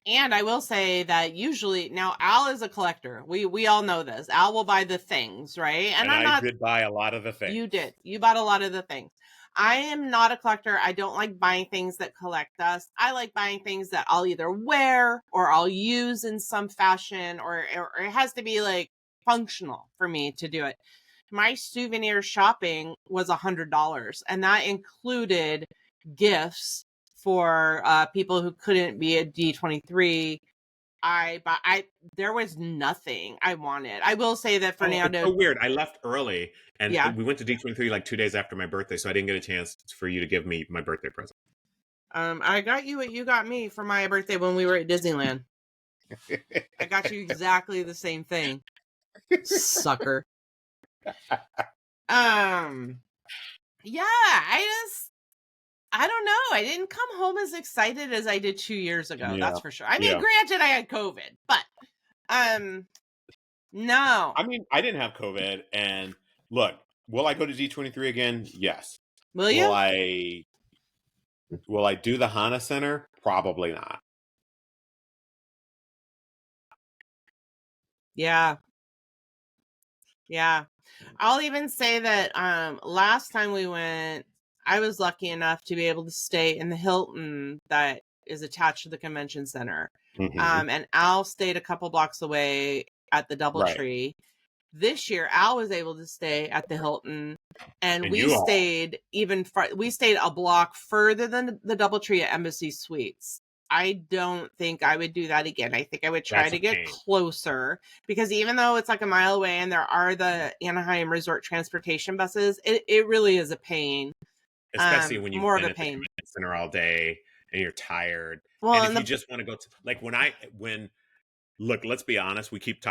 And I will say that usually now Al is a collector. We all know this. Al will buy the things, right? And I did buy a lot of the things. You did. You bought a lot of the things. I am not a collector. I don't like buying things that collect dust. I like buying things that I'll either wear or I'll use in some fashion, or it has to be like functional for me to do it. My souvenir shopping was $100, and that included gifts for people who couldn't be at D23. There was nothing I wanted. I will say that Fernando. It's so weird. I left early, and we went to D23 like 2 days after my birthday, so I didn't get a chance for you to give me my birthday present. I got you what you got me for my birthday when we were at Disneyland. I got you exactly the same thing, sucker. Yeah, I don't know. I didn't come home as excited as I did 2 years ago. Yeah. That's for sure. I mean, granted, I had COVID, but no. I mean, I didn't have COVID, and look, will I go to D23 again? Yes. Will you? Will I do the Hana Center? Probably not. Yeah. I'll even say that last time we went, I was lucky enough to be able to stay in the Hilton that is attached to the convention center. Mm-hmm. And Al stayed a couple blocks away at the DoubleTree. This year, Al was able to stay at the Hilton, and we stayed we stayed a block further than the DoubleTree at Embassy Suites. I don't think I would do that again. I think I would try to get closer, because even though it's like a mile away and there are the Anaheim Resort transportation buses, it really is a pain. Especially when you've been at the convention center all day and you're tired. Well, and if you just want to go to, like, look, let's be honest. We keep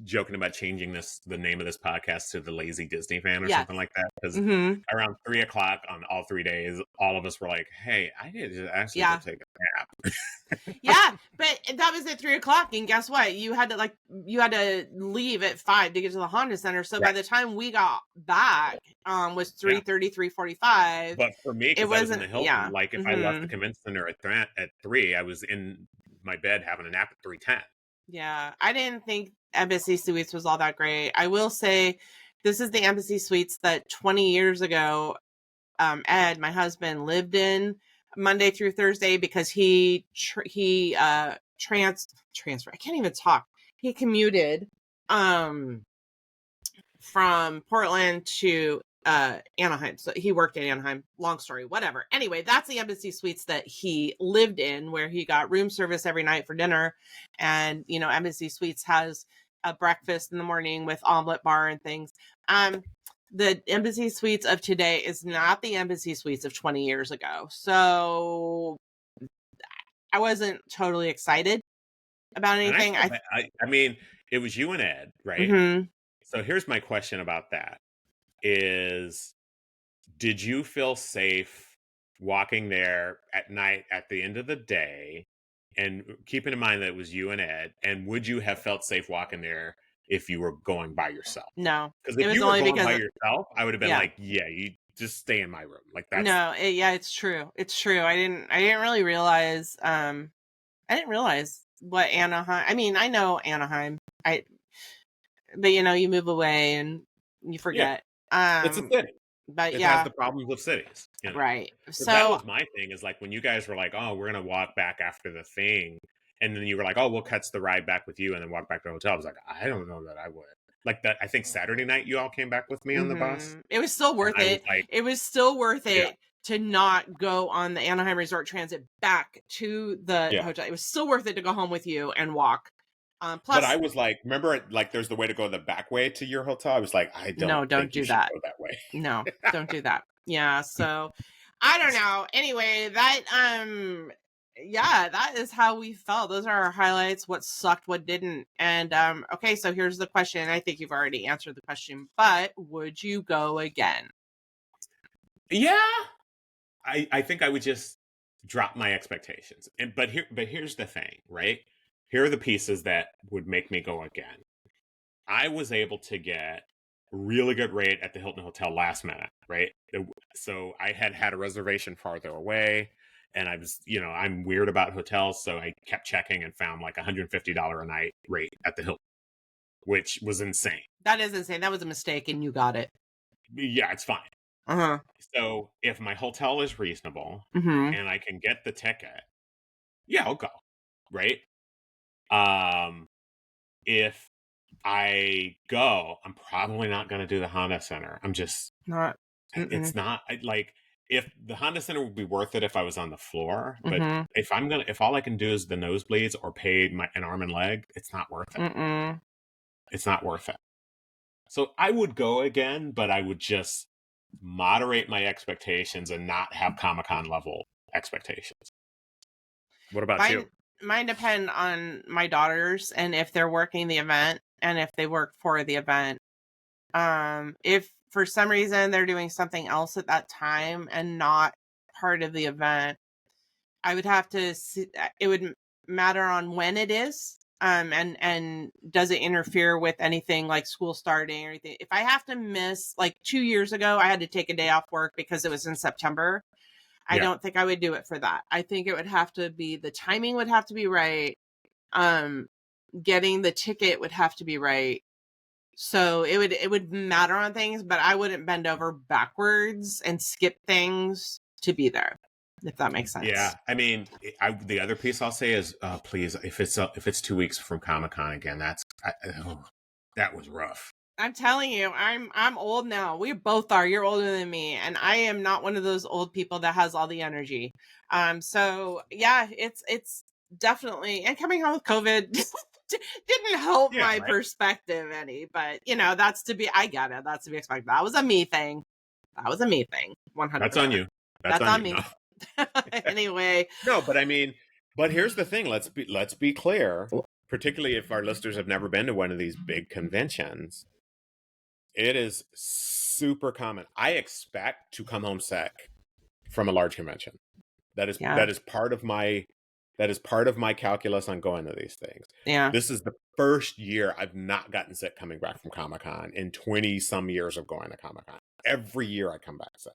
joking about changing the name of this podcast to the Lazy Disney Fan or something like that. Because around 3:00 on all 3 days, all of us were like, "Hey, I need to actually go take a nap." Yeah, but that was at 3:00, and guess what? You had to leave at 5 to get to the Honda Center. So by the time we got back, was 3:30, 3:45. But for me, because I was in the Hilton, like if I left the convention center at 3, I was in my bed having a nap at 3:10. Yeah, I didn't think Embassy Suites was all that great. I will say this is the Embassy Suites that 20 years ago, Ed, my husband, lived in Monday through Thursday, because he transferred. I can't even talk. He commuted from Portland to Anaheim. So he worked in Anaheim. Long story, whatever. Anyway, that's the Embassy Suites that he lived in, where he got room service every night for dinner. And, Embassy Suites has a breakfast in the morning with omelet bar and things. The Embassy Suites of today is not the Embassy Suites of 20 years ago. So I wasn't totally excited about anything. I mean, it was you and Ed, right? Mm-hmm. So here's my question about that. Did you feel safe walking there at night at the end of the day, and keeping in mind that it was you and Ed, and would you have felt safe walking there if you were going by yourself? No, because if you were going by yourself, I would have been like, yeah, you just stay in my room. Like that's it's true. It's true. I didn't really realize. I didn't realize what Anaheim. I mean, I know Anaheim. But you move away and you forget. It's a city. But it has the problems of cities. Right. So that was my thing, is like when you guys were like, oh, we're going to walk back after the thing. And then you were like, oh, we'll catch the ride back with you and then walk back to the hotel. I was like, I don't know that I would. Like that, I think Saturday night you all came back with me on the bus. It was still worth it. It was still worth it to not go on the Anaheim Resort Transit back to the hotel. It was still worth it to go home with you and walk. Plus, but I was like, remember, like, there's the way to go the back way to your hotel. I was like, don't do that. Go that way. No, don't do that. Yeah. So I don't know. Anyway, that that is how we felt. Those are our highlights. What sucked, what didn't. And okay, so here's the question. I think you've already answered the question, but would you go again? Yeah. I think I would just drop my expectations. But here's the thing, right? Here are the pieces that would make me go again. I was able to get a really good rate at the Hilton Hotel last minute, right? So I had a reservation farther away, And I was, I'm weird about hotels, so I kept checking and found like $150 a night rate at the Hilton, which was insane. That is insane. That was a mistake, and you got it. Yeah, it's fine. Uh-huh. So if my hotel is reasonable Mm-hmm. and I can get the ticket, yeah, I'll go. Right? If I go, I'm probably not going to do the Honda Center. I'm just Not. it's not like, if the Honda Center would be worth it if I was on the floor, but Mm-hmm. if all I can do is the nosebleeds or pay an arm and leg, it's not worth it. Mm-mm. It's not worth it. So I would go again, but I would just moderate my expectations and not have Comic-Con level expectations. What about you? Mine depend on my daughters and if they're working the event and if they work for the event. If for some reason they're doing something else at that time and not part of the event, I would have to see, it would matter on when it is. And does it interfere with anything like school starting or anything? If I have to miss, like 2 years ago, I had to take a day off work because it was in September. I don't think I would do it for that. I think it would have to be, the timing would have to be right. Getting the ticket would have to be right. So it would matter on things, but I wouldn't bend over backwards and skip things to be there, if that makes sense. Yeah, I mean, the other piece I'll say is, please, if it's 2 weeks from Comic-Con again, that was rough. I'm telling you, I'm old now. We both are. You're older than me, and I am not one of those old people that has all the energy. So yeah, it's definitely, and coming home with COVID didn't help my perspective any, but I get it. That's to be expected. That was a me thing. 100%. That's on you. That's on me. No. Anyway. No, but here's the thing. Let's be clear, particularly if our listeners have never been to one of these big conventions. It is super common. I expect to come home sick from a large convention. That is part of my calculus on going to these things. Yeah. This is the first year I've not gotten sick coming back from Comic-Con in 20 some years of going to Comic-Con. Every year I come back sick.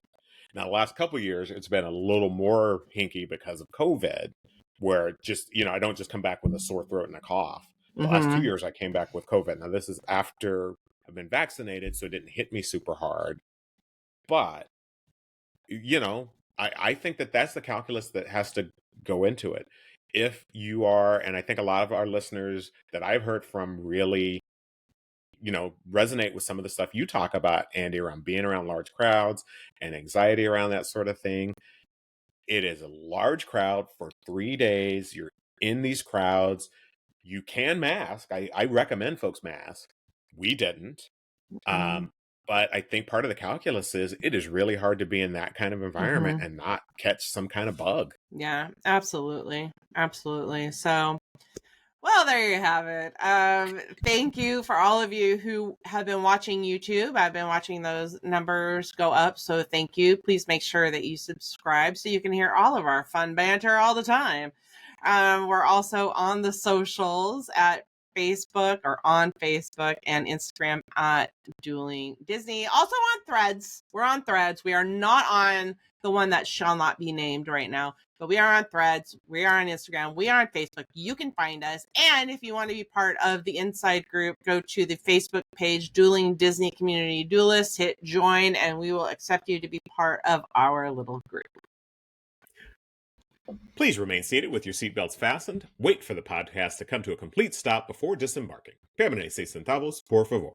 Now, the last couple of years, it's been a little more hinky because of COVID, where just, I don't just come back with a sore throat and a cough. The last 2 years I came back with COVID. Now, this is after I've been vaccinated, so it didn't hit me super hard. But, I think that's the calculus that has to go into it. If you are, and I think a lot of our listeners that I've heard from really, resonate with some of the stuff you talk about, Andee, around being around large crowds and anxiety around that sort of thing. It is a large crowd for 3 days. You're in these crowds. You can mask. I recommend folks mask. We didn't. But I think part of the calculus is it is really hard to be in that kind of environment and not catch some kind of bug. Yeah, absolutely. Absolutely. So, well, there you have it. Thank you for all of you who have been watching YouTube. I've been watching those numbers go up. So thank you. Please make sure that you subscribe so you can hear all of our fun banter all the time. We're also on the socials at Facebook and Instagram at Dueling Disney. Also on Threads. We're on Threads. We are not on the one that shall not be named right now, but we are on Threads. We are on Instagram. We are on Facebook. You can find us. And if you want to be part of the Inside group, go to the Facebook page, Dueling Disney Community Duelists, hit join, and we will accept you to be part of our little group. Please remain seated with your seatbelts fastened. Wait for the podcast to come to a complete stop before disembarking. Permanece centavos, por favor.